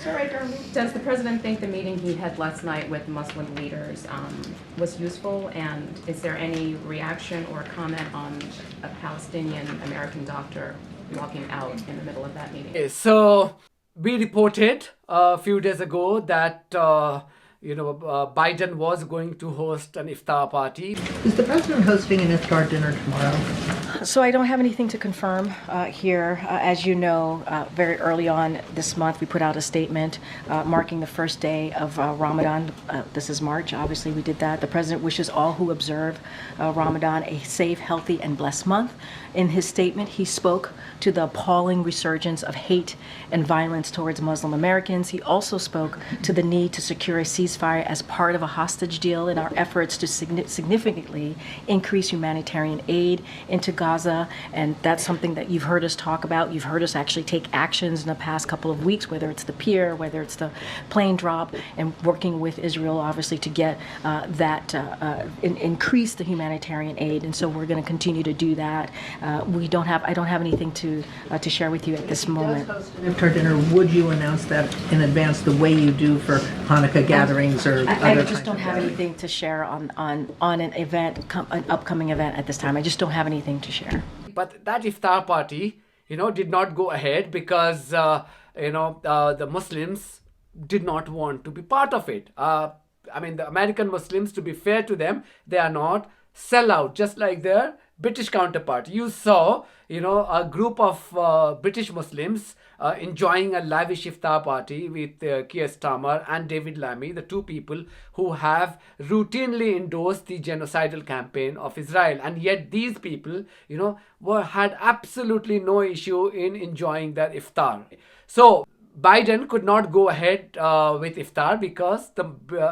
So, Riker, does the president think the meeting he had last night with Muslim leaders was useful? And is there any reaction or comment on a Palestinian American doctor walking out in the middle of that meeting? Okay, so we reported a few days ago that Biden was going to host an iftar party. Is the president hosting an iftar dinner tomorrow? So I don't have anything to confirm here. As you know, very early on this month, we put out a statement marking the first day of Ramadan. This is March. Obviously, we did that. The president wishes all who observe Ramadan a safe, healthy, and blessed month. In his statement, he spoke to the appalling resurgence of hate and violence towards Muslim Americans. He also spoke to the need to secure a ceasefire as part of a hostage deal in our efforts to significantly increase humanitarian aid into Gaza. And that's something that you've heard us talk about. You've heard us actually take actions in the past couple of weeks, whether it's the pier, whether it's the plane drop, and working with Israel, obviously, to get increase the humanitarian aid. And so we're going to continue to do that. I don't have anything to share with you at this moment. If he does host an iftar dinner, would you announce that in advance the way you do for Hanukkah gatherings or other I kinds just don't of have gatherings? anything to share on an event, an upcoming event at this time. I just don't have anything to share. But that iftar party, did not go ahead because, the Muslims did not want to be part of it. The American Muslims, to be fair to them, they are not sellout, just like their British counterpart. You saw, a group of British Muslims enjoying a lavish iftar party with Keir Starmer and David Lammy, the two people who have routinely endorsed the genocidal campaign of Israel. And yet these people, had absolutely no issue in enjoying their iftar. So Biden could not go ahead with iftar because the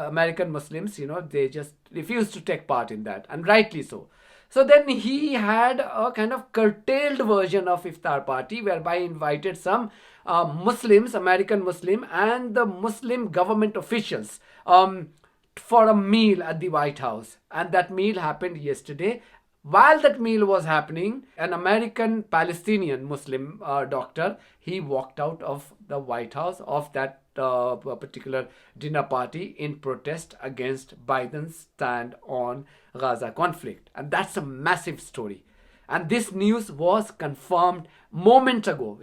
American Muslims, they just refused to take part in that, and rightly so. So then he had a kind of curtailed version of iftar party whereby he invited some Muslims, American Muslim, and the Muslim government officials for a meal at the White House. And that meal happened yesterday. While that meal was happening, an American Palestinian Muslim doctor, he walked out of the White House of that particular dinner party in protest against Biden's stand on Gaza conflict. And that's a massive story. And this news was confirmed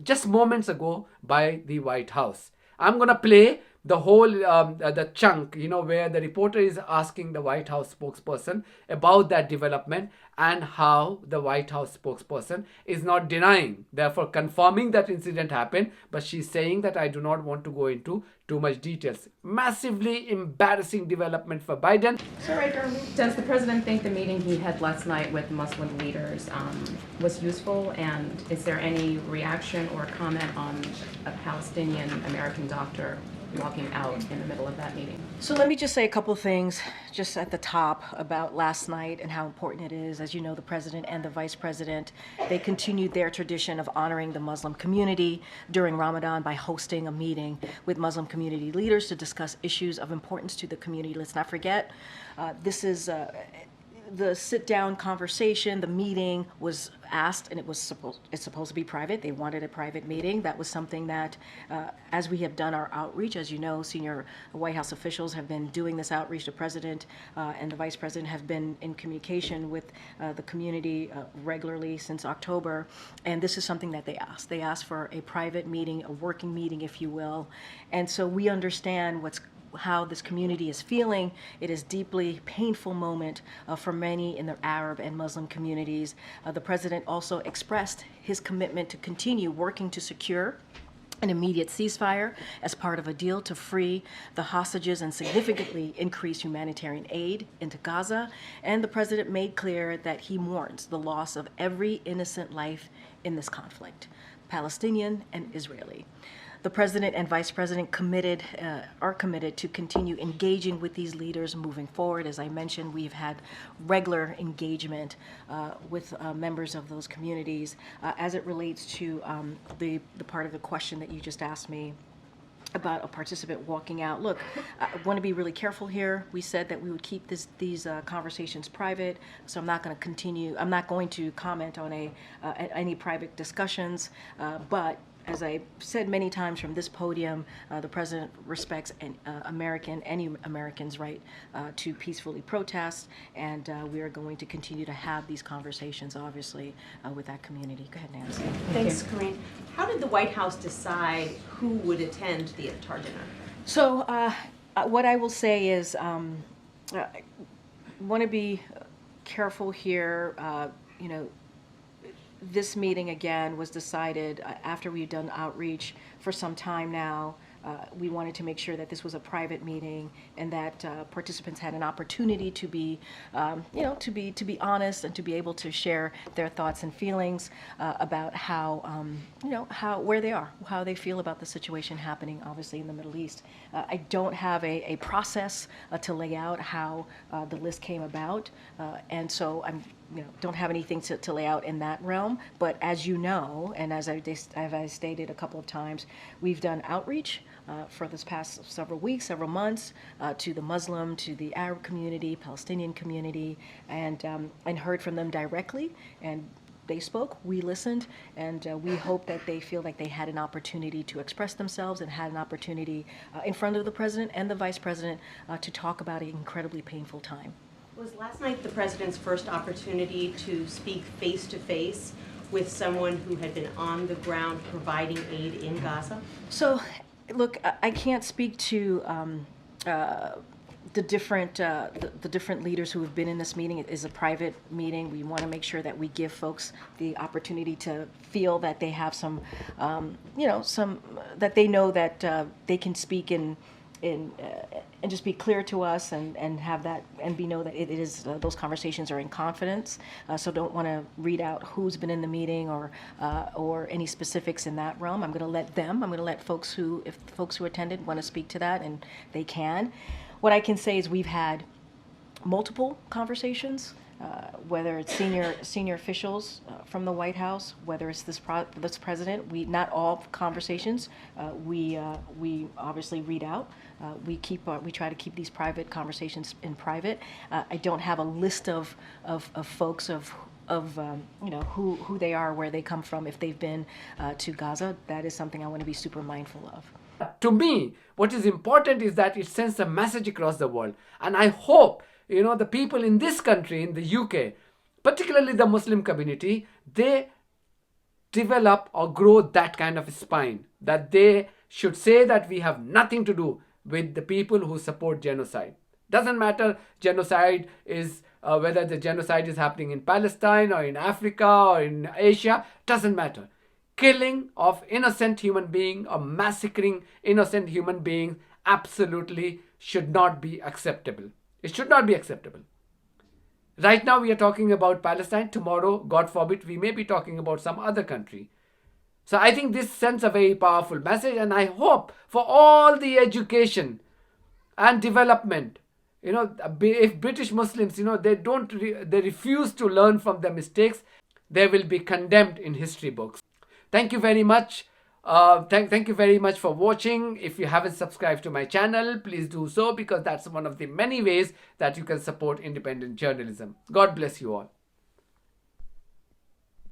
just moments ago by the White House. I'm going to play the whole the chunk, where the reporter is asking the White House spokesperson about that development and how the White House spokesperson is not denying, therefore confirming that incident happened, but she's saying that I do not want to go into too much details. Massively embarrassing development for Biden. So, Riker, does the president think the meeting he had last night with Muslim leaders was useful? And is there any reaction or comment on a Palestinian American doctor walking out in the middle of that meeting? So let me just say a couple things just at the top about last night and how important it is. As you know, the president and the vice president, they continued their tradition of honoring the Muslim community during Ramadan by hosting a meeting with Muslim community leaders to discuss issues of importance to the community. Let's not forget, this is the sit-down conversation. The meeting was asked, and it's supposed to be private. They wanted a private meeting. That was something that, as we have done our outreach, as you know, senior White House officials have been doing this outreach. The president and the vice president have been in communication with the community regularly since October, and this is something that they asked. They asked for a private meeting, a working meeting, if you will, and so we understand how this community is feeling. It is a deeply painful moment for many in the Arab and Muslim communities. The president also expressed his commitment to continue working to secure an immediate ceasefire as part of a deal to free the hostages and significantly increase humanitarian aid into Gaza. And the president made clear that he mourns the loss of every innocent life in this conflict, Palestinian and Israeli. The president and vice president are committed to continue engaging with these leaders moving forward. As I mentioned, we've had regular engagement with members of those communities. As it relates to the part of the question that you just asked me about a participant walking out. Look, I want to be really careful here. We said that we would keep these conversations private, so I'm not going to comment on any private discussions, but as I said many times from this podium, the president respects any American's right to peacefully protest, and we are going to continue to have these conversations, obviously, with that community. Go ahead, Nancy. Thanks, Corinne. How did the White House decide who would attend the iftar dinner? So what I will say is I want to be careful here. This meeting, again, was decided after we've done outreach for some time now. We wanted to make sure that this was a private meeting and that participants had an opportunity to be, to be honest and to be able to share their thoughts and feelings about how, where they are, how they feel about the situation happening, obviously, in the Middle East. I don't have a process to lay out how the list came about, and so I'm don't have anything to lay out in that realm. But as you know, and as I stated a couple of times, we've done outreach for this past several weeks, several months, to the Muslim, to the Arab community, Palestinian community, and heard from them directly. And they spoke, we listened, and we hope that they feel like they had an opportunity to express themselves and had an opportunity in front of the president and the vice president to talk about an incredibly painful time. Was last night the president's first opportunity to speak face-to-face with someone who had been on the ground providing aid in Gaza? So, look, I can't speak to the different leaders who have been in this meeting. It is a private meeting. We want to make sure that we give folks the opportunity to feel that they have some, that they know that they can speak and just be clear to us and have that and know that it is those conversations are in confidence. So don't want to read out who's been in the meeting or any specifics in that realm. I'm going to let folks who attended want to speak to that, and they can. What I can say is we've had multiple conversations, whether it's senior officials from the White House, whether it's this president. Not all conversations we obviously read out. We try to keep these private conversations in private. I don't have a list of folks of who they are, where they come from, if they've been to Gaza. That is something I want to be super mindful of. To me, what is important is that it sends a message across the world. And I hope, the people in this country, in the UK, particularly the Muslim community, they develop or grow that kind of a spine, that they should say that we have nothing to do with the people who support genocide. Doesn't matter genocide is, whether the genocide is happening in Palestine or in Africa or in Asia, doesn't matter. Killing of innocent human beings or massacring innocent human beings absolutely should not be acceptable. It should not be acceptable. Right now we are talking about Palestine. Tomorrow, God forbid, we may be talking about some other country. So I think this sends a very powerful message, and I hope for all the education and development, if British Muslims, they refuse to learn from their mistakes, they will be condemned in history books. Thank you very much. Thank you very much for watching. If you haven't subscribed to my channel, please do so, because that's one of the many ways that you can support independent journalism. God bless you all.